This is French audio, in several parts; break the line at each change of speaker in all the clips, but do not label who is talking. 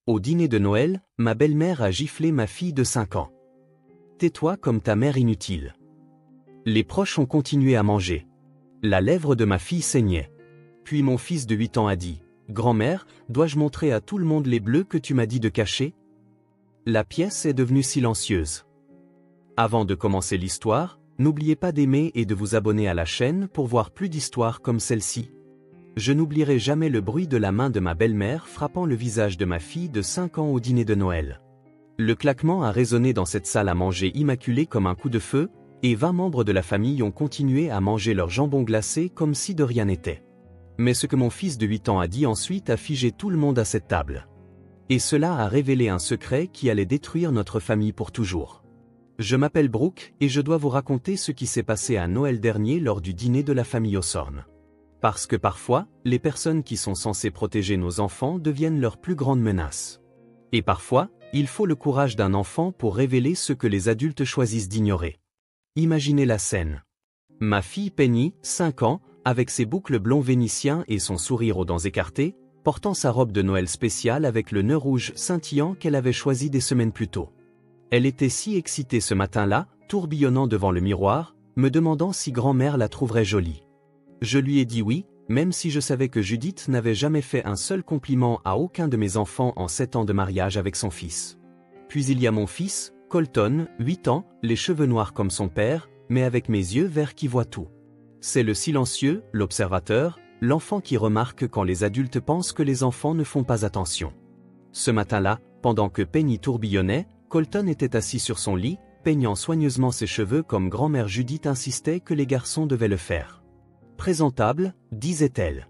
Au dîner de Noël, ma belle-mère a giflé ma fille de 5 ans. Tais-toi comme ta mère inutile. Les proches ont continué à manger. La lèvre de ma fille saignait. Puis mon fils de 8 ans a dit « Grand-mère, dois-je montrer à tout le monde les bleus que tu m'as dit de cacher ?» La pièce est devenue silencieuse. Avant de commencer l'histoire, n'oubliez pas d'aimer et de vous abonner à la chaîne pour voir plus d'histoires comme celle-ci. Je n'oublierai jamais le bruit de la main de ma belle-mère frappant le visage de ma fille de 5 ans au dîner de Noël. Le claquement a résonné dans cette salle à manger immaculée comme un coup de feu, et 20 membres de la famille ont continué à manger leur jambon glacé comme si de rien n'était. Mais ce que mon fils de 8 ans a dit ensuite a figé tout le monde à cette table. Et cela a révélé un secret qui allait détruire notre famille pour toujours. Je m'appelle Brooke et je dois vous raconter ce qui s'est passé à Noël dernier lors du dîner de la famille Hawthorne. Parce que parfois, les personnes qui sont censées protéger nos enfants deviennent leur plus grande menace. Et parfois, il faut le courage d'un enfant pour révéler ce que les adultes choisissent d'ignorer. Imaginez la scène. Ma fille Penny, 5 ans, avec ses boucles blonds vénitiens et son sourire aux dents écartées, portant sa robe de Noël spéciale avec le nœud rouge scintillant qu'elle avait choisi des semaines plus tôt. Elle était si excitée ce matin-là, tourbillonnant devant le miroir, me demandant si grand-mère la trouverait jolie. Je lui ai dit oui, même si je savais que Judith n'avait jamais fait un seul compliment à aucun de mes enfants en 7 ans de mariage avec son fils. Puis il y a mon fils, Colton, 8 ans, les cheveux noirs comme son père, mais avec mes yeux verts qui voient tout. C'est le silencieux, l'observateur, l'enfant qui remarque quand les adultes pensent que les enfants ne font pas attention. Ce matin-là, pendant que Penny tourbillonnait, Colton était assis sur son lit, peignant soigneusement ses cheveux comme grand-mère Judith insistait que les garçons devaient le faire. Présentable, disait-elle.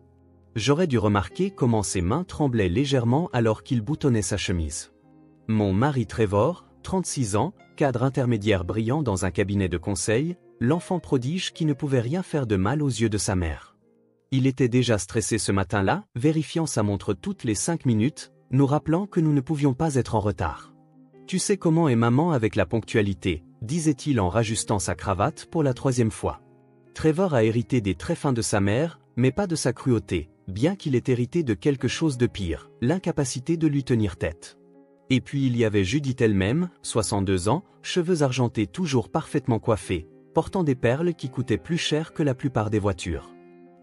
J'aurais dû remarquer comment ses mains tremblaient légèrement alors qu'il boutonnait sa chemise. Mon mari Trevor, 36 ans, cadre intermédiaire brillant dans un cabinet de conseil, l'enfant prodige qui ne pouvait rien faire de mal aux yeux de sa mère. Il était déjà stressé ce matin-là, vérifiant sa montre toutes les 5 minutes, nous rappelant que nous ne pouvions pas être en retard. Tu sais comment est maman avec la ponctualité, disait-il en rajustant sa cravate pour la 3e fois. Trevor a hérité des traits fins de sa mère, mais pas de sa cruauté, bien qu'il ait hérité de quelque chose de pire, l'incapacité de lui tenir tête. Et puis il y avait Judith elle-même, 62 ans, cheveux argentés toujours parfaitement coiffés, portant des perles qui coûtaient plus cher que la plupart des voitures.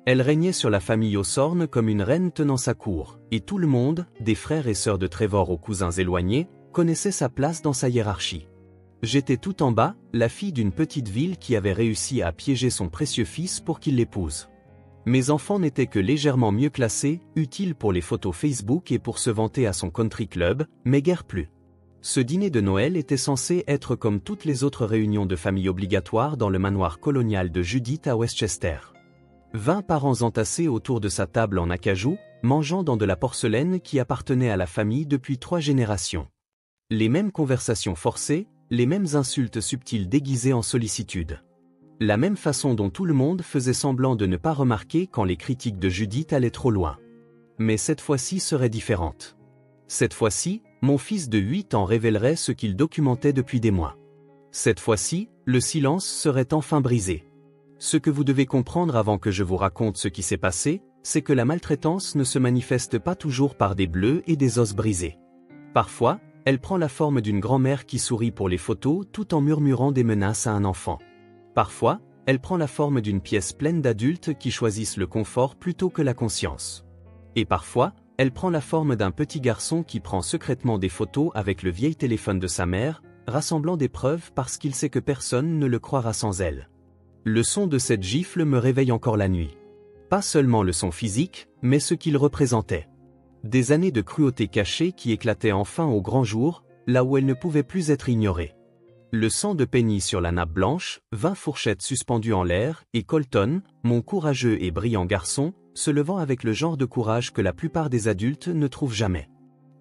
Elle régnait sur la famille Hawthorne comme une reine tenant sa cour, et tout le monde, des frères et sœurs de Trevor aux cousins éloignés, connaissait sa place dans sa hiérarchie. J'étais tout en bas, la fille d'une petite ville qui avait réussi à piéger son précieux fils pour qu'il l'épouse. Mes enfants n'étaient que légèrement mieux classés, utiles pour les photos Facebook et pour se vanter à son country club, mais guère plus. Ce dîner de Noël était censé être comme toutes les autres réunions de famille obligatoires dans le manoir colonial de Judith à Westchester. 20 parents entassés autour de sa table en acajou, mangeant dans de la porcelaine qui appartenait à la famille depuis 3 générations. Les mêmes conversations forcées, les mêmes insultes subtiles déguisées en sollicitude. La même façon dont tout le monde faisait semblant de ne pas remarquer quand les critiques de Judith allaient trop loin. Mais cette fois-ci serait différente. Cette fois-ci, mon fils de 8 ans révélerait ce qu'il documentait depuis des mois. Cette fois-ci, le silence serait enfin brisé. Ce que vous devez comprendre avant que je vous raconte ce qui s'est passé, c'est que la maltraitance ne se manifeste pas toujours par des bleus et des os brisés. Parfois, elle prend la forme d'une grand-mère qui sourit pour les photos tout en murmurant des menaces à un enfant. Parfois, elle prend la forme d'une pièce pleine d'adultes qui choisissent le confort plutôt que la conscience. Et parfois, elle prend la forme d'un petit garçon qui prend secrètement des photos avec le vieil téléphone de sa mère, rassemblant des preuves parce qu'il sait que personne ne le croira sans elle. Le son de cette gifle me réveille encore la nuit. Pas seulement le son physique, mais ce qu'il représentait. Des années de cruauté cachée qui éclataient enfin au grand jour, là où elles ne pouvaient plus être ignorées. Le sang de Penny sur la nappe blanche, 20 fourchettes suspendues en l'air, et Colton, mon courageux et brillant garçon, se levant avec le genre de courage que la plupart des adultes ne trouvent jamais.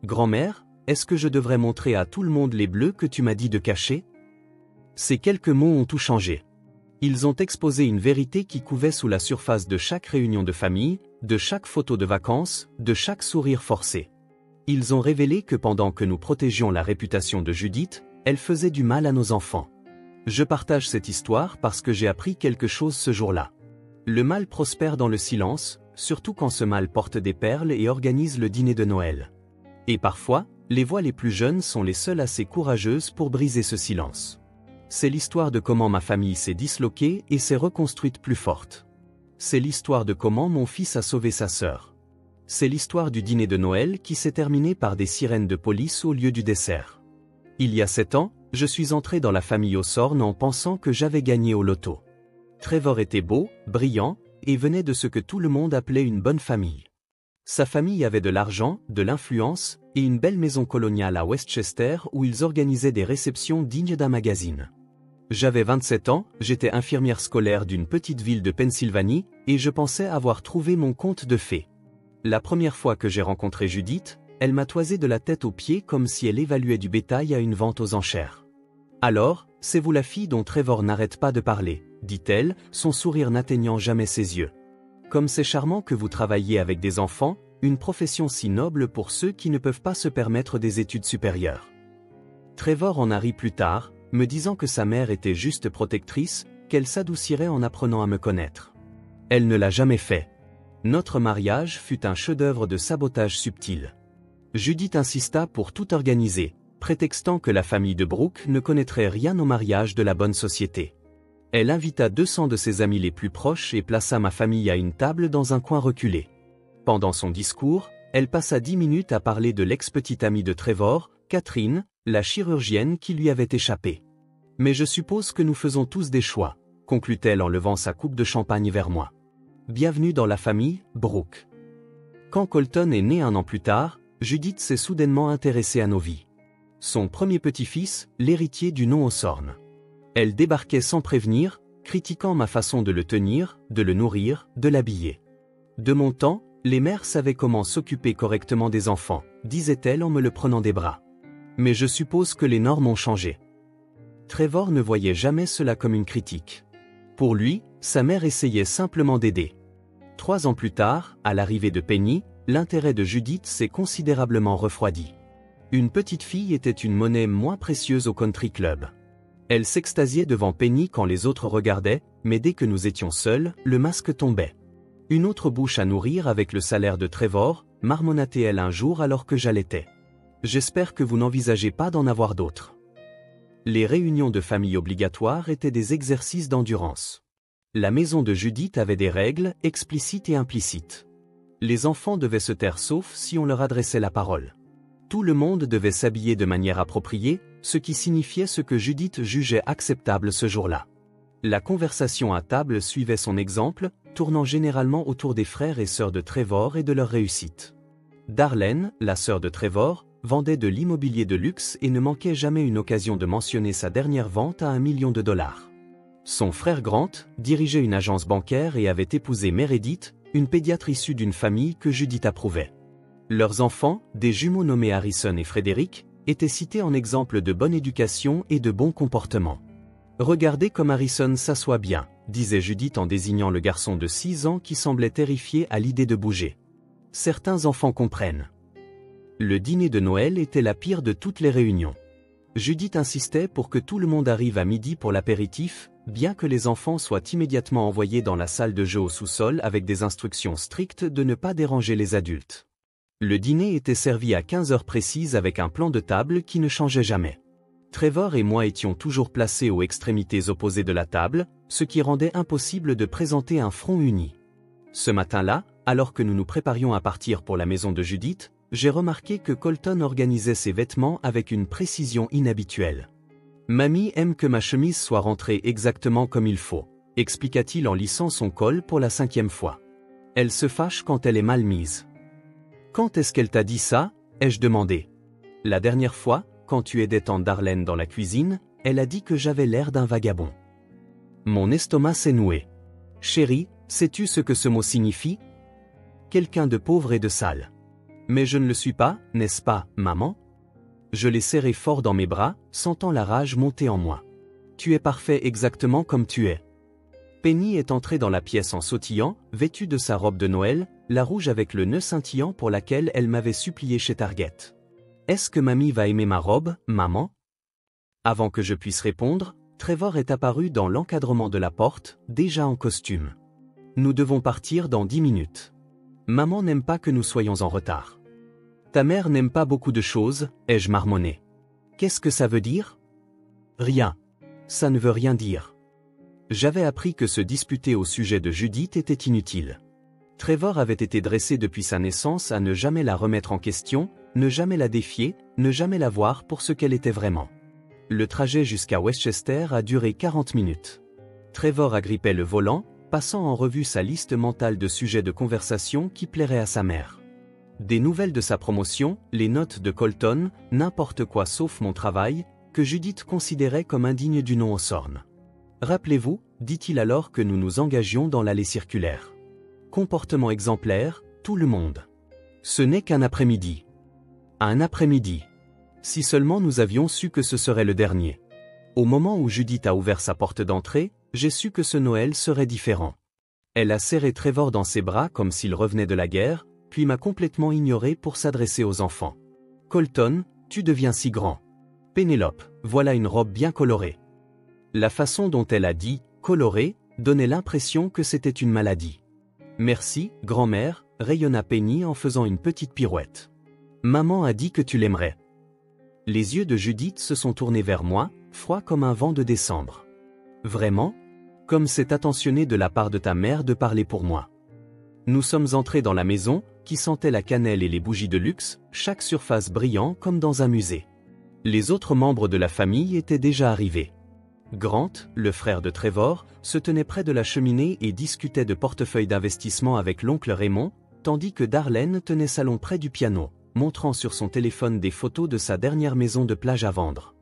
Grand-mère, est-ce que je devrais montrer à tout le monde les bleus que tu m'as dit de cacher? Ces quelques mots ont tout changé. Ils ont exposé une vérité qui couvait sous la surface de chaque réunion de famille, de chaque photo de vacances, de chaque sourire forcé. Ils ont révélé que pendant que nous protégions la réputation de Judith, elle faisait du mal à nos enfants. Je partage cette histoire parce que j'ai appris quelque chose ce jour-là. Le mal prospère dans le silence, surtout quand ce mal porte des perles et organise le dîner de Noël. Et parfois, Les voix les plus jeunes sont les seules assez courageuses pour briser ce silence. C'est l'histoire de comment ma famille s'est disloquée et s'est reconstruite plus forte. C'est l'histoire de comment mon fils a sauvé sa sœur. C'est l'histoire du dîner de Noël qui s'est terminé par des sirènes de police au lieu du dessert. Il y a 7 ans, je suis entré dans la famille Osborne en pensant que j'avais gagné au loto. Trevor était beau, brillant, et venait de ce que tout le monde appelait une bonne famille. Sa famille avait de l'argent, de l'influence, et une belle maison coloniale à Westchester où ils organisaient des réceptions dignes d'un magazine. J'avais 27 ans, j'étais infirmière scolaire d'une petite ville de Pennsylvanie, et je pensais avoir trouvé mon conte de fées. La première fois que j'ai rencontré Judith, elle m'a toisé de la tête aux pieds comme si elle évaluait du bétail à une vente aux enchères. Alors, c'est vous la fille dont Trevor n'arrête pas de parler, dit-elle, son sourire n'atteignant jamais ses yeux. Comme c'est charmant que vous travailliez avec des enfants, une profession si noble pour ceux qui ne peuvent pas se permettre des études supérieures. Trevor en a ri plus tard, me disant que sa mère était juste protectrice, qu'elle s'adoucirait en apprenant à me connaître. Elle ne l'a jamais fait. Notre mariage fut un chef-d'œuvre de sabotage subtil. Judith insista pour tout organiser, prétextant que la famille de Brooke ne connaîtrait rien au mariage de la bonne société. Elle invita 200 de ses amis les plus proches et plaça ma famille à une table dans un coin reculé. Pendant son discours, elle passa 10 minutes à parler de l'ex-petite amie de Trevor, Catherine, la chirurgienne qui lui avait échappé. « Mais je suppose que nous faisons tous des choix », conclut-elle en levant sa coupe de champagne vers moi. « Bienvenue dans la famille, Brooke. » Quand Colton est né 1 an plus tard, Judith s'est soudainement intéressée à nos vies. Son premier petit-fils, l'héritier du nom Osborne. Elle débarquait sans prévenir, critiquant ma façon de le tenir, de le nourrir, de l'habiller. De mon temps, les mères savaient comment s'occuper correctement des enfants, disait-elle en me le prenant des bras. Mais je suppose que les normes ont changé. Trevor ne voyait jamais cela comme une critique. Pour lui, sa mère essayait simplement d'aider. 3 ans plus tard, à l'arrivée de Penny, l'intérêt de Judith s'est considérablement refroidi. Une petite fille était une monnaie moins précieuse au country club. Elle s'extasiait devant Penny quand les autres regardaient, mais dès que nous étions seuls, le masque tombait. Une autre bouche à nourrir avec le salaire de Trevor, marmonna-t-elle un jour alors que j'allaitais. J'espère que vous n'envisagez pas d'en avoir d'autres. Les réunions de famille obligatoires étaient des exercices d'endurance. La maison de Judith avait des règles, explicites et implicites. Les enfants devaient se taire sauf si on leur adressait la parole. Tout le monde devait s'habiller de manière appropriée, ce qui signifiait ce que Judith jugeait acceptable ce jour-là. La conversation à table suivait son exemple, tournant généralement autour des frères et sœurs de Trevor et de leur réussite. Darlene, la sœur de Trevor, vendait de l'immobilier de luxe et ne manquait jamais une occasion de mentionner sa dernière vente à $1 million. Son frère Grant dirigeait une agence bancaire et avait épousé Meredith, une pédiatre issue d'une famille que Judith approuvait. Leurs enfants, des jumeaux nommés Harrison et Frédéric, étaient cités en exemple de bonne éducation et de bon comportement. « Regardez comme Harrison s'assoit bien », disait Judith en désignant le garçon de 6 ans qui semblait terrifié à l'idée de bouger. Certains enfants comprennent. Le dîner de Noël était la pire de toutes les réunions. Judith insistait pour que tout le monde arrive à midi pour l'apéritif, bien que les enfants soient immédiatement envoyés dans la salle de jeu au sous-sol avec des instructions strictes de ne pas déranger les adultes. Le dîner était servi à 15 heures précises avec un plan de table qui ne changeait jamais. Trevor et moi étions toujours placés aux extrémités opposées de la table, ce qui rendait impossible de présenter un front uni. Ce matin-là, alors que nous nous préparions à partir pour la maison de Judith, j'ai remarqué que Colton organisait ses vêtements avec une précision inhabituelle. « Mamie aime que ma chemise soit rentrée exactement comme il faut », expliqua-t-il en lissant son col pour la 5e fois. « Elle se fâche quand elle est mal mise. »« Quand est-ce qu'elle t'a dit ça ?» ai-je demandé. « La dernière fois, quand tu aidais tante Darlene dans la cuisine, elle a dit que j'avais l'air d'un vagabond. » Mon estomac s'est noué. « Chérie, sais-tu ce que ce mot signifie ? Quelqu'un de pauvre et de sale. » « Mais je ne le suis pas, n'est-ce pas, maman ?» Je l'ai serré fort dans mes bras, sentant la rage monter en moi. « Tu es parfait exactement comme tu es. » Penny est entrée dans la pièce en sautillant, vêtue de sa robe de Noël, la rouge avec le nœud scintillant pour laquelle elle m'avait supplié chez Target. « Est-ce que mamie va aimer ma robe, maman ?» Avant que je puisse répondre, Trevor est apparu dans l'encadrement de la porte, déjà en costume. « Nous devons partir dans 10 minutes. Maman n'aime pas que nous soyons en retard. » Ta mère n'aime pas beaucoup de choses, ai-je marmonné. Qu'est-ce que ça veut dire? Rien. Ça ne veut rien dire. J'avais appris que se disputer au sujet de Judith était inutile. Trevor avait été dressé depuis sa naissance à ne jamais la remettre en question, ne jamais la défier, ne jamais la voir pour ce qu'elle était vraiment. Le trajet jusqu'à Westchester a duré 40 minutes. Trevor agrippait le volant, passant en revue sa liste mentale de sujets de conversation qui plairaient à sa mère. Des nouvelles de sa promotion, les notes de Colton, n'importe quoi sauf mon travail, que Judith considérait comme indigne du nom aux sornes. Rappelez-vous, dit-il alors que nous nous engagions dans l'allée circulaire. Comportement exemplaire, tout le monde. Ce n'est qu'un après-midi. Un après-midi. Si seulement nous avions su que ce serait le dernier. Au moment où Judith a ouvert sa porte d'entrée, j'ai su que ce Noël serait différent. Elle a serré Trevor dans ses bras comme s'il revenait de la guerre, puis m'a complètement ignoré pour s'adresser aux enfants. Colton, tu deviens si grand. Pénélope, voilà une robe bien colorée. La façon dont elle a dit « colorée » donnait l'impression que c'était une maladie. Merci, grand-mère, rayonna Penny en faisant une petite pirouette. Maman a dit que tu l'aimerais. Les yeux de Judith se sont tournés vers moi, froids comme un vent de décembre. Vraiment? Comme c'est attentionné de la part de ta mère de parler pour moi. Nous sommes entrés dans la maison, qui sentait la cannelle et les bougies de luxe, chaque surface brillant comme dans un musée. Les autres membres de la famille étaient déjà arrivés. Grant, le frère de Trevor, se tenait près de la cheminée et discutait de portefeuille d'investissement avec l'oncle Raymond, tandis que Darlene tenait salon près du piano, montrant sur son téléphone des photos de sa dernière maison de plage à vendre.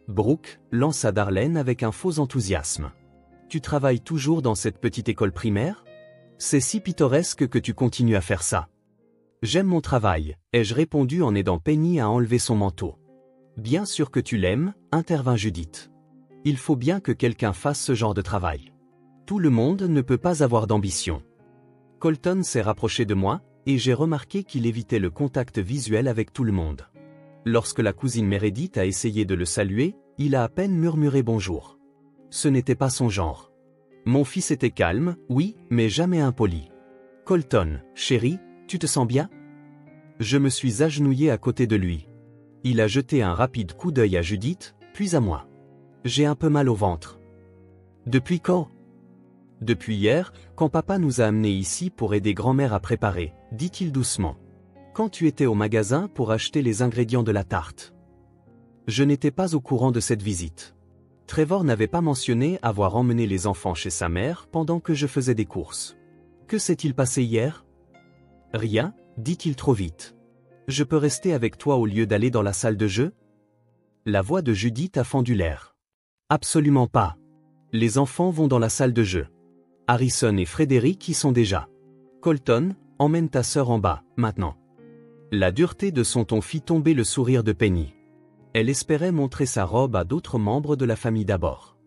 Brooke lança Darlene avec un faux enthousiasme. « Tu travailles toujours dans cette petite école primaire? C'est si pittoresque que tu continues à faire ça. » « J'aime mon travail, ai-je répondu en aidant Penny à enlever son manteau. « Bien sûr que tu l'aimes, intervint Judith. Il faut bien que quelqu'un fasse ce genre de travail. Tout le monde ne peut pas avoir d'ambition. » Colton s'est rapproché de moi, et j'ai remarqué qu'il évitait le contact visuel avec tout le monde. Lorsque la cousine Meredith a essayé de le saluer, il a à peine murmuré bonjour. Ce n'était pas son genre. Mon fils était calme, oui, mais jamais impoli. « Colton, chéri, tu te sens bien? » Je me suis agenouillé à côté de lui. Il a jeté un rapide coup d'œil à Judith, puis à moi. J'ai un peu mal au ventre. Depuis quand? Depuis hier, quand papa nous a amenés ici pour aider grand-mère à préparer, dit-il doucement. Quand tu étais au magasin pour acheter les ingrédients de la tarte. Je n'étais pas au courant de cette visite. Trevor n'avait pas mentionné avoir emmené les enfants chez sa mère pendant que je faisais des courses. Que s'est-il passé hier? Rien, dit-il trop vite. Je peux rester avec toi au lieu d'aller dans la salle de jeu? La voix de Judith a fendu l'air. Absolument pas. Les enfants vont dans la salle de jeu. Harrison et Frédéric y sont déjà. Colton, emmène ta sœur en bas, maintenant. La dureté de son ton fit tomber le sourire de Penny. Elle espérait montrer sa robe à d'autres membres de la famille d'abord.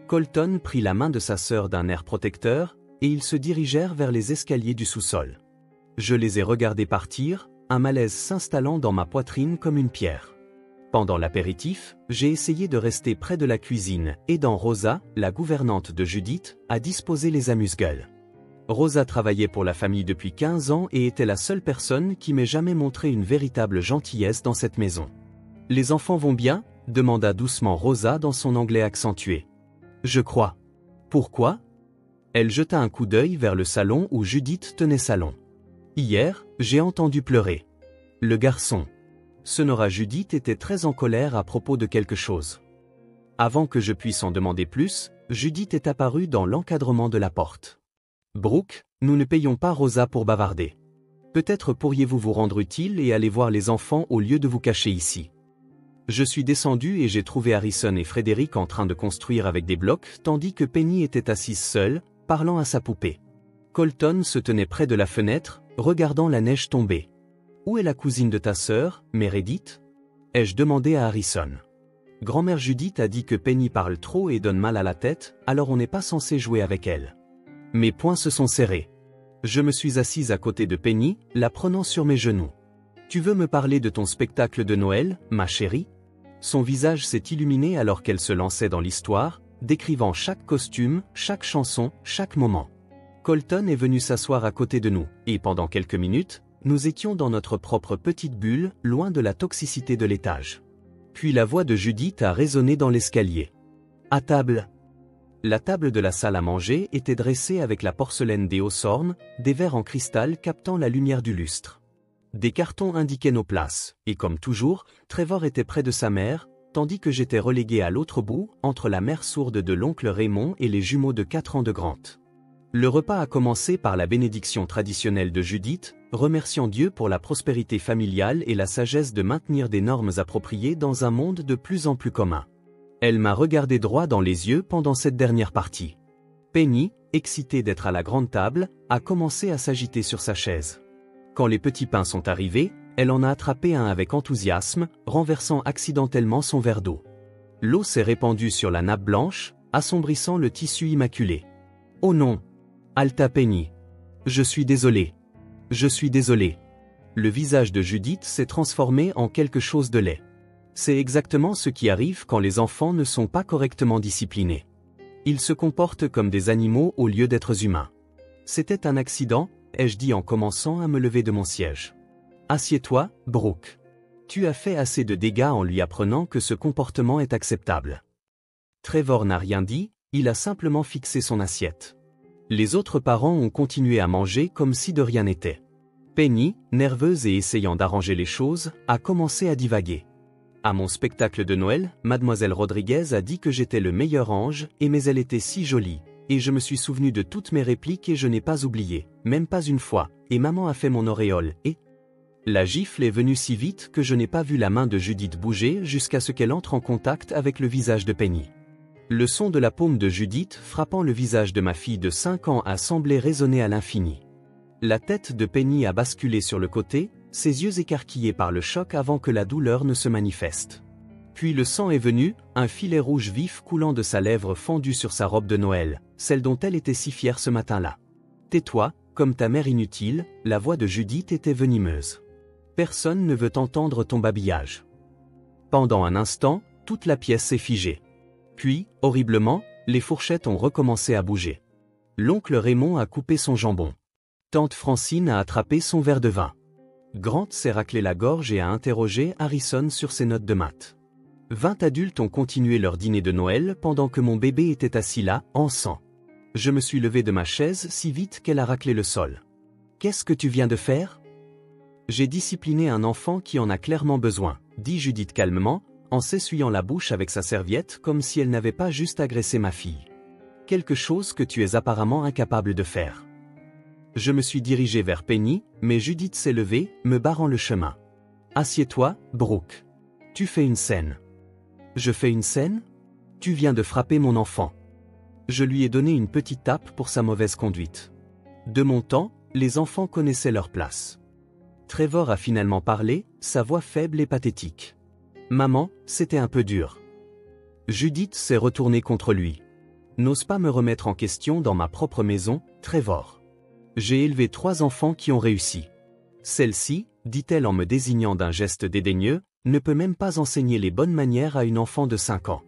Colton prit la main de sa sœur d'un air protecteur, et ils se dirigèrent vers les escaliers du sous-sol. Je les ai regardés partir, un malaise s'installant dans ma poitrine comme une pierre. Pendant l'apéritif, j'ai essayé de rester près de la cuisine, aidant Rosa, la gouvernante de Judith, à disposer les amuse-gueules. Rosa travaillait pour la famille depuis 15 ans et était la seule personne qui m'ait jamais montré une véritable gentillesse dans cette maison. « Les enfants vont bien ?» demanda doucement Rosa dans son anglais accentué. « Je crois. »« Pourquoi ?» Elle jeta un coup d'œil vers le salon où Judith tenait salon. « Hier, j'ai entendu pleurer. Le garçon. » Sonora Judith était très en colère à propos de quelque chose. Avant que je puisse en demander plus, Judith est apparue dans l'encadrement de la porte. « Brooke, nous ne payons pas Rosa pour bavarder. Peut-être pourriez-vous vous rendre utile et aller voir les enfants au lieu de vous cacher ici. » Je suis descendu et j'ai trouvé Harrison et Frédéric en train de construire avec des blocs tandis que Penny était assise seule, parlant à sa poupée. Colton se tenait près de la fenêtre, regardant la neige tomber. « Où est la cousine de ta sœur, Meredith ?» ai-je demandé à Harrison. Grand-mère Judith a dit que Penny parle trop et donne mal à la tête, alors on n'est pas censé jouer avec elle. Mes poings se sont serrés. Je me suis assise à côté de Penny, la prenant sur mes genoux. « Tu veux me parler de ton spectacle de Noël, ma chérie ?» Son visage s'est illuminé alors qu'elle se lançait dans l'histoire, décrivant chaque costume, chaque chanson, chaque moment. Colton est venu s'asseoir à côté de nous, et pendant quelques minutes, nous étions dans notre propre petite bulle, loin de la toxicité de l'étage. Puis la voix de Judith a résonné dans l'escalier. À table. La table de la salle à manger était dressée avec la porcelaine des Hawthorne, des verres en cristal captant la lumière du lustre. Des cartons indiquaient nos places, et comme toujours, Trevor était près de sa mère, tandis que j'étais relégué à l'autre bout, entre la mère sourde de l'oncle Raymond et les jumeaux de 4 ans de Grant. Le repas a commencé par la bénédiction traditionnelle de Judith, remerciant Dieu pour la prospérité familiale et la sagesse de maintenir des normes appropriées dans un monde de plus en plus commun. Elle m'a regardé droit dans les yeux pendant cette dernière partie. Penny, excitée d'être à la grande table, a commencé à s'agiter sur sa chaise. Quand les petits pains sont arrivés, elle en a attrapé un avec enthousiasme, renversant accidentellement son verre d'eau. L'eau s'est répandue sur la nappe blanche, assombrissant le tissu immaculé. « Oh non !» Alta Penny. « Je suis désolé. Je suis désolé. » Le visage de Judith s'est transformé en quelque chose de laid. C'est exactement ce qui arrive quand les enfants ne sont pas correctement disciplinés. Ils se comportent comme des animaux au lieu d'êtres humains. C'était un accident, ai-je dit en commençant à me lever de mon siège. Assieds-toi, Brooke. Tu as fait assez de dégâts en lui apprenant que ce comportement est acceptable. Trevor n'a rien dit, il a simplement fixé son assiette. Les autres parents ont continué à manger comme si de rien n'était. Penny, nerveuse et essayant d'arranger les choses, a commencé à divaguer. À mon spectacle de Noël, Mademoiselle Rodriguez a dit que j'étais le meilleur ange, mais elle était si jolie, et je me suis souvenu de toutes mes répliques et je n'ai pas oublié, même pas une fois, et maman a fait mon auréole, et... La gifle est venue si vite que je n'ai pas vu la main de Judith bouger jusqu'à ce qu'elle entre en contact avec le visage de Penny. Le son de la paume de Judith frappant le visage de ma fille de 5 ans a semblé résonner à l'infini. La tête de Penny a basculé sur le côté, ses yeux écarquillés par le choc avant que la douleur ne se manifeste. Puis le sang est venu, un filet rouge vif coulant de sa lèvre fendue sur sa robe de Noël, celle dont elle était si fière ce matin-là. « Tais-toi, comme ta mère inutile », la voix de Judith était venimeuse. Personne ne veut entendre ton babillage. Pendant un instant, toute la pièce s'est figée. Puis, horriblement, les fourchettes ont recommencé à bouger. L'oncle Raymond a coupé son jambon. Tante Francine a attrapé son verre de vin. Grant s'est raclé la gorge et a interrogé Harrison sur ses notes de maths. 20 adultes ont continué leur dîner de Noël pendant que mon bébé était assis là, en sang. Je me suis levé de ma chaise si vite qu'elle a raclé le sol. « Qu'est-ce que tu viens de faire ?» J'ai discipliné un enfant qui en a clairement besoin, dit Judith calmement, en s'essuyant la bouche avec sa serviette comme si elle n'avait pas juste agressé ma fille. Quelque chose que tu es apparemment incapable de faire. Je me suis dirigé vers Penny, mais Judith s'est levée, me barrant le chemin. Assieds-toi, Brooke. Tu fais une scène. Je fais une scène? Tu viens de frapper mon enfant. Je lui ai donné une petite tape pour sa mauvaise conduite. De mon temps, les enfants connaissaient leur place. Trevor a finalement parlé, sa voix faible et pathétique. Maman, c'était un peu dur. Judith s'est retournée contre lui. N'ose pas me remettre en question dans ma propre maison, Trevor. J'ai élevé 3 enfants qui ont réussi. Celle-ci, dit-elle en me désignant d'un geste dédaigneux, ne peut même pas enseigner les bonnes manières à une enfant de 5 ans.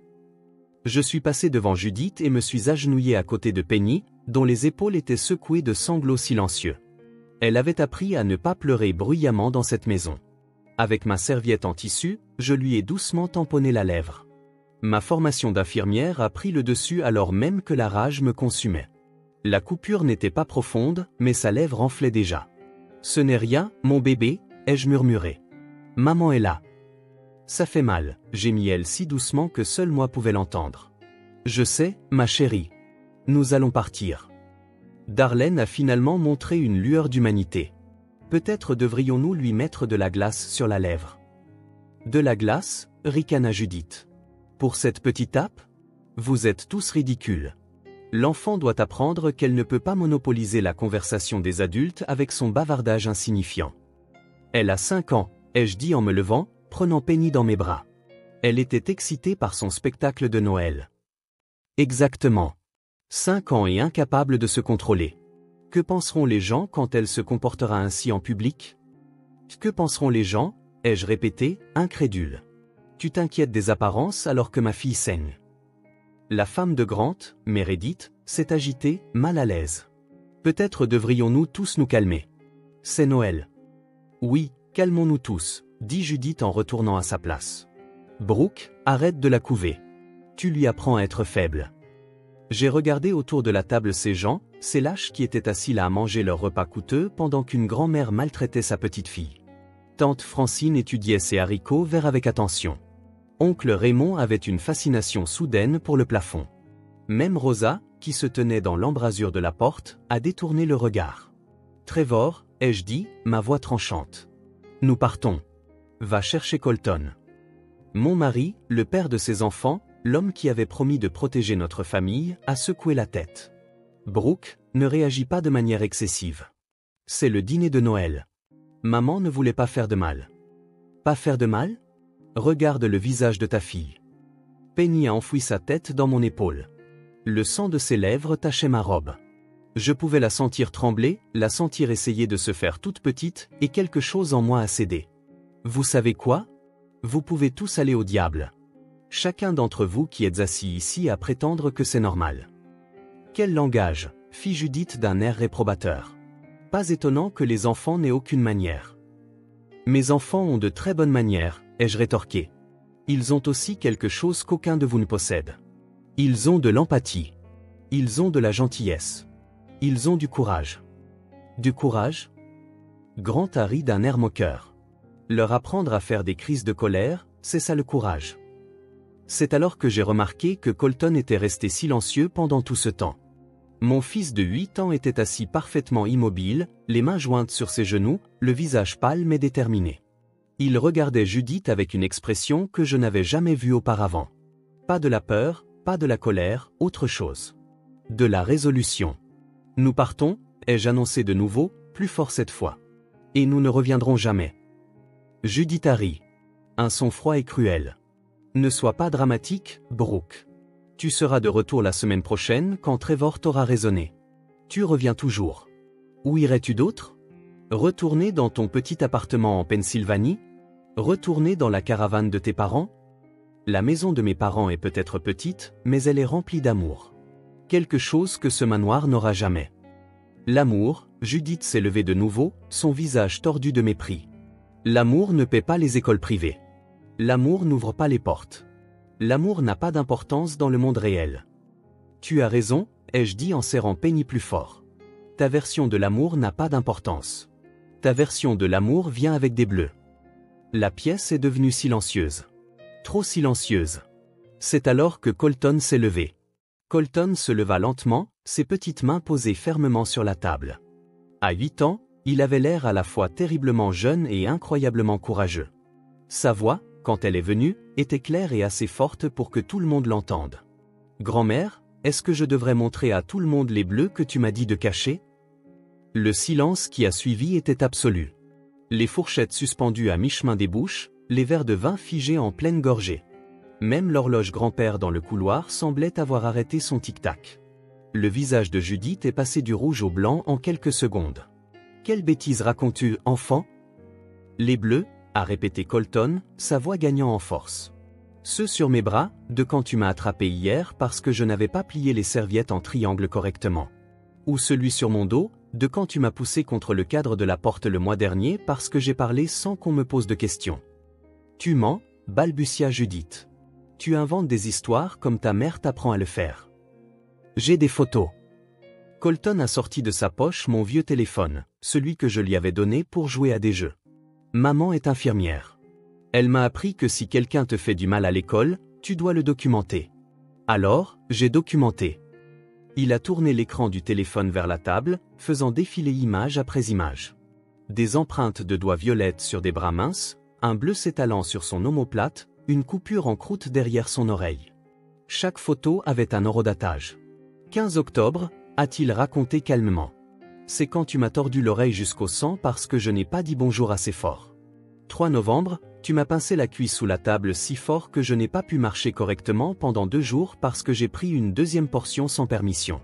Je suis passé devant Judith et me suis agenouillé à côté de Penny, dont les épaules étaient secouées de sanglots silencieux. Elle avait appris à ne pas pleurer bruyamment dans cette maison. Avec ma serviette en tissu, je lui ai doucement tamponné la lèvre. Ma formation d'infirmière a pris le dessus alors même que la rage me consumait. La coupure n'était pas profonde, mais sa lèvre enflait déjà. « Ce n'est rien, mon bébé », ai-je murmuré. « Maman est là. » « Ça fait mal », gémit-elle si doucement que seul moi pouvais l'entendre. « Je sais, ma chérie. Nous allons partir. » Darlene a finalement montré une lueur d'humanité. Peut-être devrions-nous lui mettre de la glace sur la lèvre. De la glace, ricana Judith. Pour cette petite tape? Vous êtes tous ridicules. L'enfant doit apprendre qu'elle ne peut pas monopoliser la conversation des adultes avec son bavardage insignifiant. Elle a 5 ans, ai-je dit en me levant, prenant Penny dans mes bras. Elle était excitée par son spectacle de Noël. Exactement. 5 ans et incapable de se contrôler. Que penseront les gens quand elle se comportera ainsi en public? Que penseront les gens, ai-je répété, incrédule. Tu t'inquiètes des apparences alors que ma fille saigne. La femme de Grant, Meredith, s'est agitée, mal à l'aise. Peut-être devrions-nous tous nous calmer. C'est Noël. Oui, calmons-nous tous, dit Judith en retournant à sa place. Brooke, arrête de la couver. Tu lui apprends à être faible. J'ai regardé autour de la table ces gens, ces lâches qui étaient assis là à manger leur repas coûteux pendant qu'une grand-mère maltraitait sa petite fille. Tante Francine étudiait ses haricots verts avec attention. Oncle Raymond avait une fascination soudaine pour le plafond. Même Rosa, qui se tenait dans l'embrasure de la porte, a détourné le regard. Trevor, ai-je dit, ma voix tranchante. Nous partons. Va chercher Colton. Mon mari, le père de ses enfants, l'homme qui avait promis de protéger notre famille, a secoué la tête. Brooke, ne réagit pas de manière excessive. C'est le dîner de Noël. Maman ne voulait pas faire de mal. Pas faire de mal? Regarde le visage de ta fille. Penny a enfoui sa tête dans mon épaule. Le sang de ses lèvres tachait ma robe. Je pouvais la sentir trembler, la sentir essayer de se faire toute petite, et quelque chose en moi a cédé. Vous savez quoi? Vous pouvez tous aller au diable. Chacun d'entre vous qui êtes assis ici à prétendre que c'est normal. Quel langage, fit Judith d'un air réprobateur. Pas étonnant que les enfants n'aient aucune manière. Mes enfants ont de très bonnes manières, ai-je rétorqué. Ils ont aussi quelque chose qu'aucun de vous ne possède. Ils ont de l'empathie. Ils ont de la gentillesse. Ils ont du courage. Du courage? Grant a ri d'un air moqueur. Leur apprendre à faire des crises de colère, c'est ça le courage. C'est alors que j'ai remarqué que Colton était resté silencieux pendant tout ce temps. Mon fils de 8 ans était assis parfaitement immobile, les mains jointes sur ses genoux, le visage pâle mais déterminé. Il regardait Judith avec une expression que je n'avais jamais vue auparavant. Pas de la peur, pas de la colère, autre chose. De la résolution. Nous partons, ai-je annoncé de nouveau, plus fort cette fois. Et nous ne reviendrons jamais. Judith a ri. Un son froid et cruel. Ne sois pas dramatique, Brooke. Tu seras de retour la semaine prochaine quand Trevor t'aura raisonné. Tu reviens toujours. Où irais-tu d'autre? Retourner dans ton petit appartement en Pennsylvanie? Retourner dans la caravane de tes parents? La maison de mes parents est peut-être petite, mais elle est remplie d'amour. Quelque chose que ce manoir n'aura jamais. L'amour, Judith s'est levée de nouveau, son visage tordu de mépris. L'amour ne paie pas les écoles privées. L'amour n'ouvre pas les portes. L'amour n'a pas d'importance dans le monde réel. Tu as raison, ai-je dit en serrant Penny plus fort. Ta version de l'amour n'a pas d'importance. Ta version de l'amour vient avec des bleus. La pièce est devenue silencieuse. Trop silencieuse. C'est alors que Colton s'est levé. Colton se leva lentement, ses petites mains posées fermement sur la table. À 8 ans, il avait l'air à la fois terriblement jeune et incroyablement courageux. Sa voix, quand elle est venue, était claire et assez forte pour que tout le monde l'entende. « Grand-mère, est-ce que je devrais montrer à tout le monde les bleus que tu m'as dit de cacher ?» Le silence qui a suivi était absolu. Les fourchettes suspendues à mi-chemin des bouches, les verres de vin figés en pleine gorgée. Même l'horloge grand-père dans le couloir semblait avoir arrêté son tic-tac. Le visage de Judith est passé du rouge au blanc en quelques secondes. « Quelle bêtise racontes-tu, enfant ?» Les bleus, a répété Colton, sa voix gagnant en force. Ceux sur mes bras, de quand tu m'as attrapé hier parce que je n'avais pas plié les serviettes en triangle correctement. Ou celui sur mon dos, de quand tu m'as poussé contre le cadre de la porte le mois dernier parce que j'ai parlé sans qu'on me pose de questions. Tu mens, balbutia Judith. Tu inventes des histoires comme ta mère t'apprend à le faire. J'ai des photos. Colton a sorti de sa poche mon vieux téléphone, celui que je lui avais donné pour jouer à des jeux. Maman est infirmière. Elle m'a appris que si quelqu'un te fait du mal à l'école, tu dois le documenter. Alors, j'ai documenté. Il a tourné l'écran du téléphone vers la table, faisant défiler image après image. Des empreintes de doigts violettes sur des bras minces, un bleu s'étalant sur son omoplate, une coupure en croûte derrière son oreille. Chaque photo avait un horodatage. 15 octobre, a-t-il raconté calmement. C'est quand tu m'as tordu l'oreille jusqu'au sang parce que je n'ai pas dit bonjour assez fort. 3 novembre, tu m'as pincé la cuisse sous la table si fort que je n'ai pas pu marcher correctement pendant 2 jours parce que j'ai pris une deuxième portion sans permission.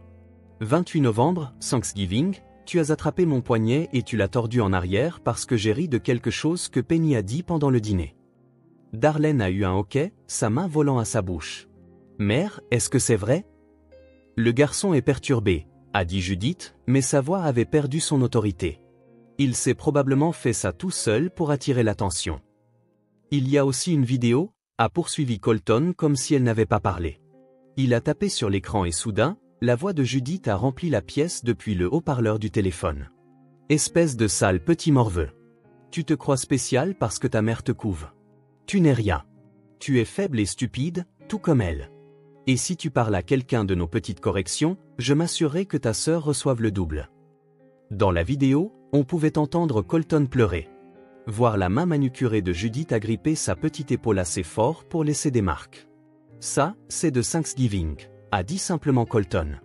28 novembre, Thanksgiving, tu as attrapé mon poignet et tu l'as tordu en arrière parce que j'ai ri de quelque chose que Penny a dit pendant le dîner. Darlene a eu un hoquet, sa main volant à sa bouche. Mère, est-ce que c'est vrai? Le garçon est perturbé, a dit Judith, mais sa voix avait perdu son autorité. Il s'est probablement fait ça tout seul pour attirer l'attention. Il y a aussi une vidéo, a poursuivi Colton comme si elle n'avait pas parlé. Il a tapé sur l'écran et soudain, la voix de Judith a rempli la pièce depuis le haut-parleur du téléphone. Espèce de sale petit morveux. Tu te crois spécial parce que ta mère te couve. Tu n'es rien. Tu es faible et stupide, tout comme elle. Et si tu parles à quelqu'un de nos petites corrections, je m'assurerai que ta sœur reçoive le double. Dans la vidéo, on pouvait entendre Colton pleurer. Voir la main manucurée de Judith agripper sa petite épaule assez fort pour laisser des marques. Ça, c'est de Thanksgiving, a dit simplement Colton.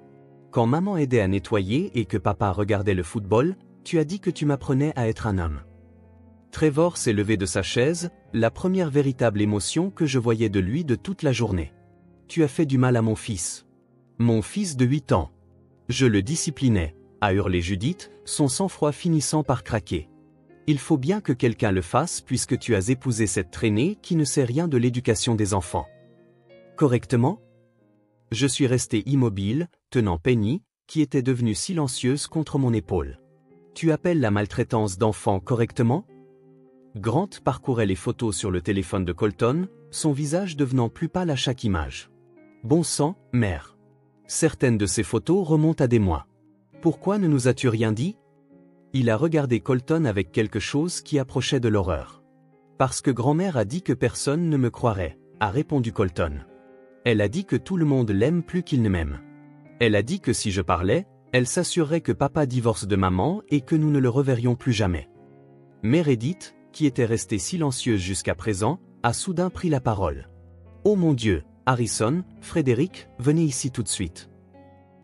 Quand maman aidait à nettoyer et que papa regardait le football, tu as dit que tu m'apprenais à être un homme. Trevor s'est levé de sa chaise, la première véritable émotion que je voyais de lui de toute la journée. Tu as fait du mal à mon fils. Mon fils de 8 ans. Je le disciplinais, a hurlé Judith, son sang-froid finissant par craquer. Il faut bien que quelqu'un le fasse puisque tu as épousé cette traînée qui ne sait rien de l'éducation des enfants. Correctement? Je suis resté immobile, tenant Penny, qui était devenue silencieuse contre mon épaule. Tu appelles la maltraitance d'enfants correctement? Grant parcourait les photos sur le téléphone de Colton, son visage devenant plus pâle à chaque image. Bon sang, mère. Certaines de ces photos remontent à des mois. Pourquoi ne nous as-tu rien dit? Il a regardé Colton avec quelque chose qui approchait de l'horreur. Parce que grand-mère a dit que personne ne me croirait, a répondu Colton. Elle a dit que tout le monde l'aime plus qu'il ne m'aime. Elle a dit que si je parlais, elle s'assurerait que papa divorce de maman et que nous ne le reverrions plus jamais. Meredith, qui était restée silencieuse jusqu'à présent, a soudain pris la parole. Oh mon Dieu, Harrison, Frédéric, venez ici tout de suite.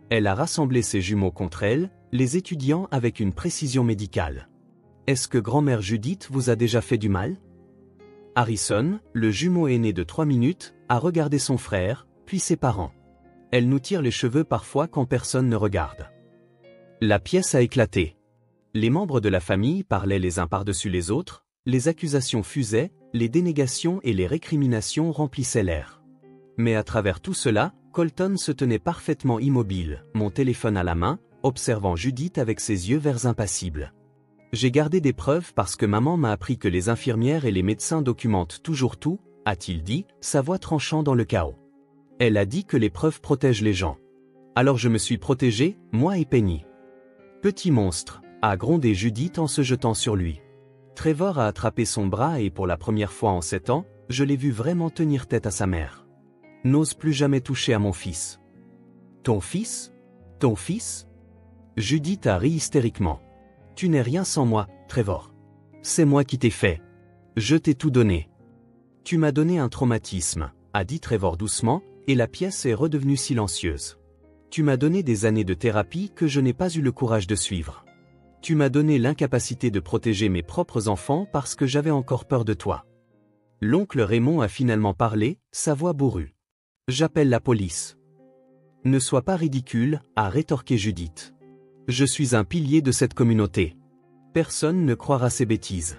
Elle a rassemblé ses jumeaux contre elle, les étudiant avec une précision médicale. Est-ce que grand-mère Judith vous a déjà fait du mal? Harrison, le jumeau aîné de 3 minutes, a regardé son frère, puis ses parents. Elle nous tire les cheveux parfois quand personne ne regarde. La pièce a éclaté. Les membres de la famille parlaient les uns par-dessus les autres, les accusations fusaient, les dénégations et les récriminations remplissaient l'air. Mais à travers tout cela, Colton se tenait parfaitement immobile, mon téléphone à la main, observant Judith avec ses yeux verts impassibles. J'ai gardé des preuves parce que maman m'a appris que les infirmières et les médecins documentent toujours tout, a-t-il dit, sa voix tranchant dans le chaos. Elle a dit que les preuves protègent les gens. Alors je me suis protégé, moi et Penny. Petit monstre, a grondé Judith en se jetant sur lui. Trevor a attrapé son bras et pour la première fois en 7 ans, je l'ai vu vraiment tenir tête à sa mère. N'ose plus jamais toucher à mon fils. Ton fils? Ton fils? Judith a ri hystériquement. Tu n'es rien sans moi, Trevor. C'est moi qui t'ai fait. Je t'ai tout donné. Tu m'as donné un traumatisme, a dit Trevor doucement, et la pièce est redevenue silencieuse. Tu m'as donné des années de thérapie que je n'ai pas eu le courage de suivre. Tu m'as donné l'incapacité de protéger mes propres enfants parce que j'avais encore peur de toi. L'oncle Raymond a finalement parlé, sa voix bourrue. J'appelle la police. Ne sois pas ridicule, a rétorqué Judith. Je suis un pilier de cette communauté. Personne ne croira ces bêtises.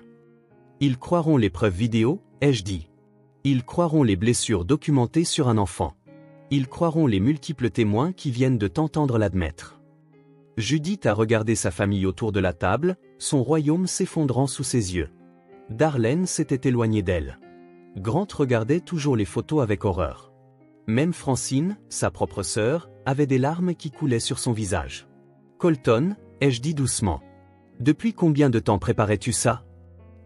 Ils croiront les preuves vidéo, ai-je dit. Ils croiront les blessures documentées sur un enfant. Ils croiront les multiples témoins qui viennent de t'entendre l'admettre. Judith a regardé sa famille autour de la table, son royaume s'effondrant sous ses yeux. Darlene s'était éloignée d'elle. Grant regardait toujours les photos avec horreur. Même Francine, sa propre sœur, avait des larmes qui coulaient sur son visage. Colton, ai-je dit doucement. Depuis combien de temps préparais-tu ça?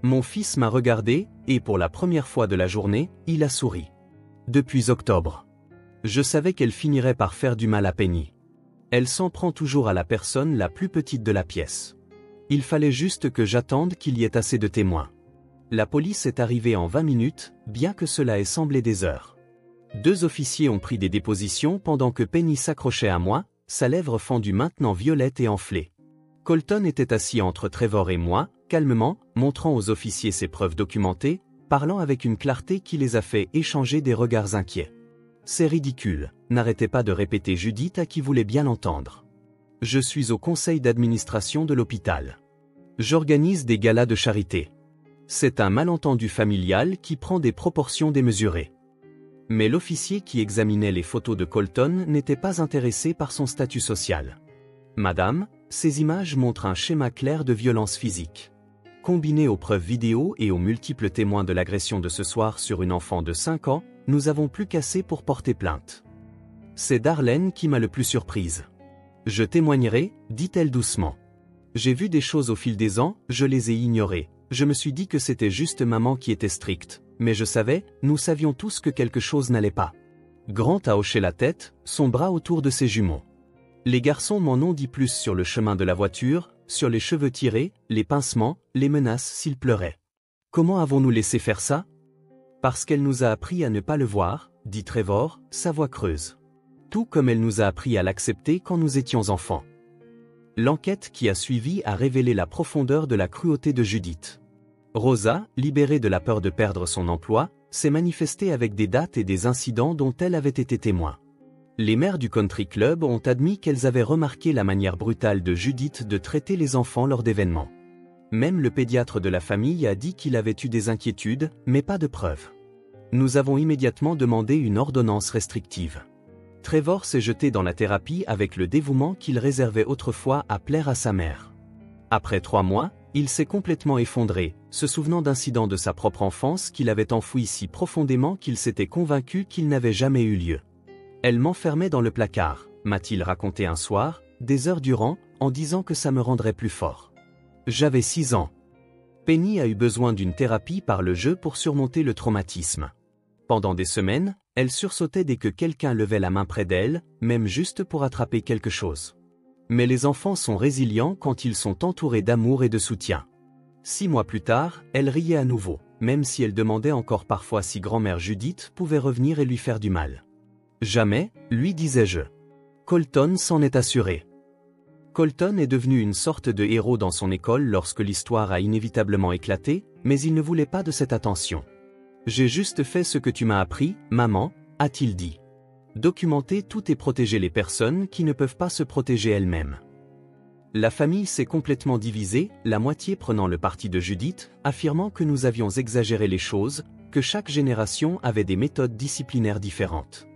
Mon fils m'a regardé, et pour la première fois de la journée, il a souri. Depuis octobre. Je savais qu'elle finirait par faire du mal à Penny. Elle s'en prend toujours à la personne la plus petite de la pièce. Il fallait juste que j'attende qu'il y ait assez de témoins. La police est arrivée en 20 minutes, bien que cela ait semblé des heures. 2 officiers ont pris des dépositions pendant que Penny s'accrochait à moi, sa lèvre fendue maintenant violette et enflée. Colton était assis entre Trevor et moi, calmement, montrant aux officiers ses preuves documentées, parlant avec une clarté qui les a fait échanger des regards inquiets. C'est ridicule, n'arrêtez pas de répéter Judith à qui voulait bien l'entendre. Je suis au conseil d'administration de l'hôpital. J'organise des galas de charité. C'est un malentendu familial qui prend des proportions démesurées. Mais l'officier qui examinait les photos de Colton n'était pas intéressé par son statut social. Madame, ces images montrent un schéma clair de violence physique. Combiné aux preuves vidéo et aux multiples témoins de l'agression de ce soir sur une enfant de 5 ans, nous avons plus qu'assez pour porter plainte. C'est Darlene qui m'a le plus surprise. Je témoignerai, dit-elle doucement. J'ai vu des choses au fil des ans, je les ai ignorées. Je me suis dit que c'était juste maman qui était stricte, mais je savais, nous savions tous que quelque chose n'allait pas. Grant a hoché la tête, son bras autour de ses jumeaux. Les garçons m'en ont dit plus sur le chemin de la voiture, sur les cheveux tirés, les pincements, les menaces s'il pleurait. Comment avons-nous laissé faire ça? Parce qu'elle nous a appris à ne pas le voir, dit Trevor, sa voix creuse. Tout comme elle nous a appris à l'accepter quand nous étions enfants. L'enquête qui a suivi a révélé la profondeur de la cruauté de Judith. Rosa, libérée de la peur de perdre son emploi, s'est manifestée avec des dates et des incidents dont elle avait été témoin. Les mères du country club ont admis qu'elles avaient remarqué la manière brutale de Judith de traiter les enfants lors d'événements. Même le pédiatre de la famille a dit qu'il avait eu des inquiétudes, mais pas de preuves. Nous avons immédiatement demandé une ordonnance restrictive. Trevor s'est jeté dans la thérapie avec le dévouement qu'il réservait autrefois à plaire à sa mère. Après 3 mois, il s'est complètement effondré, se souvenant d'incidents de sa propre enfance qu'il avait enfouis si profondément qu'il s'était convaincu qu'ils n'avaient jamais eu lieu. Elle m'enfermait dans le placard, m'a-t-il raconté un soir, des heures durant, en disant que ça me rendrait plus fort. J'avais 6 ans. Penny a eu besoin d'une thérapie par le jeu pour surmonter le traumatisme. Pendant des semaines, elle sursautait dès que quelqu'un levait la main près d'elle, même juste pour attraper quelque chose. Mais les enfants sont résilients quand ils sont entourés d'amour et de soutien. 6 mois plus tard, elle riait à nouveau, même si elle demandait encore parfois si grand-mère Judith pouvait revenir et lui faire du mal. Jamais, lui disais-je. Colton s'en est assuré. Colton est devenu une sorte de héros dans son école lorsque l'histoire a inévitablement éclaté, mais il ne voulait pas de cette attention. J'ai juste fait ce que tu m'as appris, maman, a-t-il dit. Documenter tout et protéger les personnes qui ne peuvent pas se protéger elles-mêmes. La famille s'est complètement divisée, la moitié prenant le parti de Judith, affirmant que nous avions exagéré les choses, que chaque génération avait des méthodes disciplinaires différentes.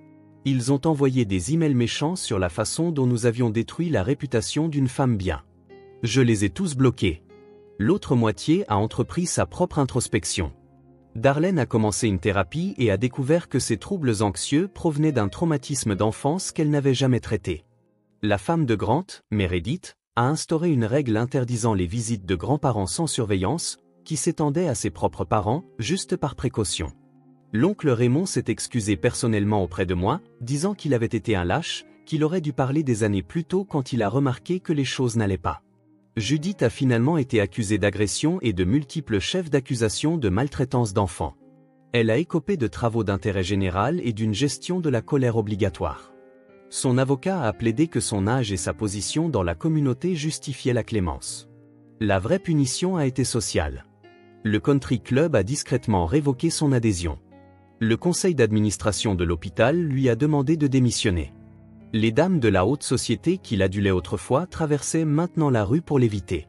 Ils ont envoyé des emails méchants sur la façon dont nous avions détruit la réputation d'une femme bien. Je les ai tous bloqués. L'autre moitié a entrepris sa propre introspection. Darlene a commencé une thérapie et a découvert que ses troubles anxieux provenaient d'un traumatisme d'enfance qu'elle n'avait jamais traité. La femme de Grant, Meredith, a instauré une règle interdisant les visites de grands-parents sans surveillance, qui s'étendait à ses propres parents, juste par précaution. L'oncle Raymond s'est excusé personnellement auprès de moi, disant qu'il avait été un lâche, qu'il aurait dû parler des années plus tôt quand il a remarqué que les choses n'allaient pas. Judith a finalement été accusée d'agression et de multiples chefs d'accusation de maltraitance d'enfants. Elle a écopé de travaux d'intérêt général et d'une gestion de la colère obligatoire. Son avocat a plaidé que son âge et sa position dans la communauté justifiaient la clémence. La vraie punition a été sociale. Le country club a discrètement révoqué son adhésion. Le conseil d'administration de l'hôpital lui a demandé de démissionner. Les dames de la haute société qui l'adulaient autrefois traversaient maintenant la rue pour l'éviter.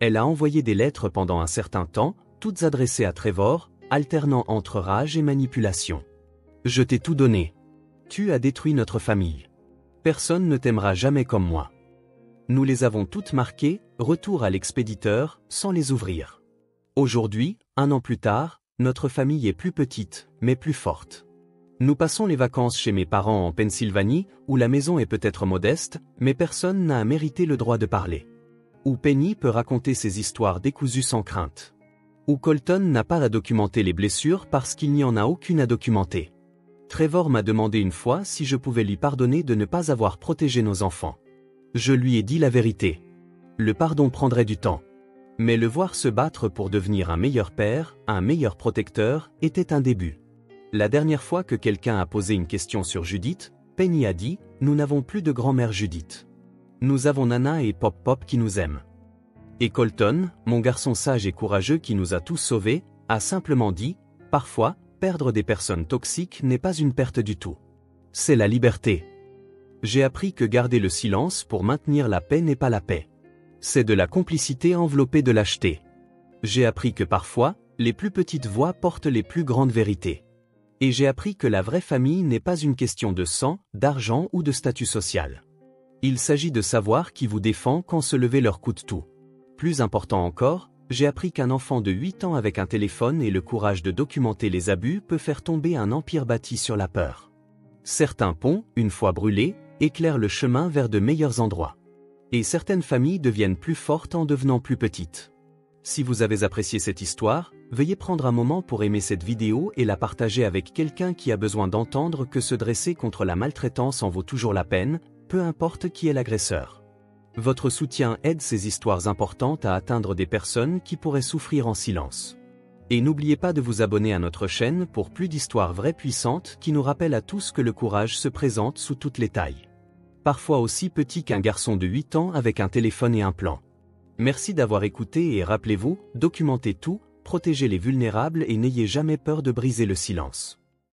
Elle a envoyé des lettres pendant un certain temps, toutes adressées à Trevor, alternant entre rage et manipulation. « Je t'ai tout donné. Tu as détruit notre famille. Personne ne t'aimera jamais comme moi. » Nous les avons toutes marquées, retour à l'expéditeur, sans les ouvrir. Aujourd'hui, 1 an plus tard, notre famille est plus petite, mais plus forte. Nous passons les vacances chez mes parents en Pennsylvanie, où la maison est peut-être modeste, mais personne n'a à mériter le droit de parler. Où Penny peut raconter ses histoires décousues sans crainte. Où Colton n'a pas à documenter les blessures parce qu'il n'y en a aucune à documenter. Trevor m'a demandé une fois si je pouvais lui pardonner de ne pas avoir protégé nos enfants. Je lui ai dit la vérité. Le pardon prendrait du temps. Mais le voir se battre pour devenir un meilleur père, un meilleur protecteur, était un début. La dernière fois que quelqu'un a posé une question sur Judith, Penny a dit « Nous n'avons plus de grand-mère Judith. Nous avons Nana et Pop-Pop qui nous aiment. » Et Colton, mon garçon sage et courageux qui nous a tous sauvés, a simplement dit « Parfois, perdre des personnes toxiques n'est pas une perte du tout. C'est la liberté. » J'ai appris que garder le silence pour maintenir la paix n'est pas la paix. C'est de la complicité enveloppée de lâcheté. J'ai appris que parfois, les plus petites voix portent les plus grandes vérités. Et j'ai appris que la vraie famille n'est pas une question de sang, d'argent ou de statut social. Il s'agit de savoir qui vous défend quand se lever leur coûte tout. Plus important encore, j'ai appris qu'un enfant de 8 ans avec un téléphone et le courage de documenter les abus peut faire tomber un empire bâti sur la peur. Certains ponts, une fois brûlés, éclairent le chemin vers de meilleurs endroits. Et certaines familles deviennent plus fortes en devenant plus petites. Si vous avez apprécié cette histoire, veuillez prendre un moment pour aimer cette vidéo et la partager avec quelqu'un qui a besoin d'entendre que se dresser contre la maltraitance en vaut toujours la peine, peu importe qui est l'agresseur. Votre soutien aide ces histoires importantes à atteindre des personnes qui pourraient souffrir en silence. Et n'oubliez pas de vous abonner à notre chaîne pour plus d'histoires vraies puissantes qui nous rappellent à tous que le courage se présente sous toutes les tailles. Parfois aussi petit qu'un garçon de 8 ans avec un téléphone et un plan. Merci d'avoir écouté et rappelez-vous, documentez tout, protégez les vulnérables et n'ayez jamais peur de briser le silence.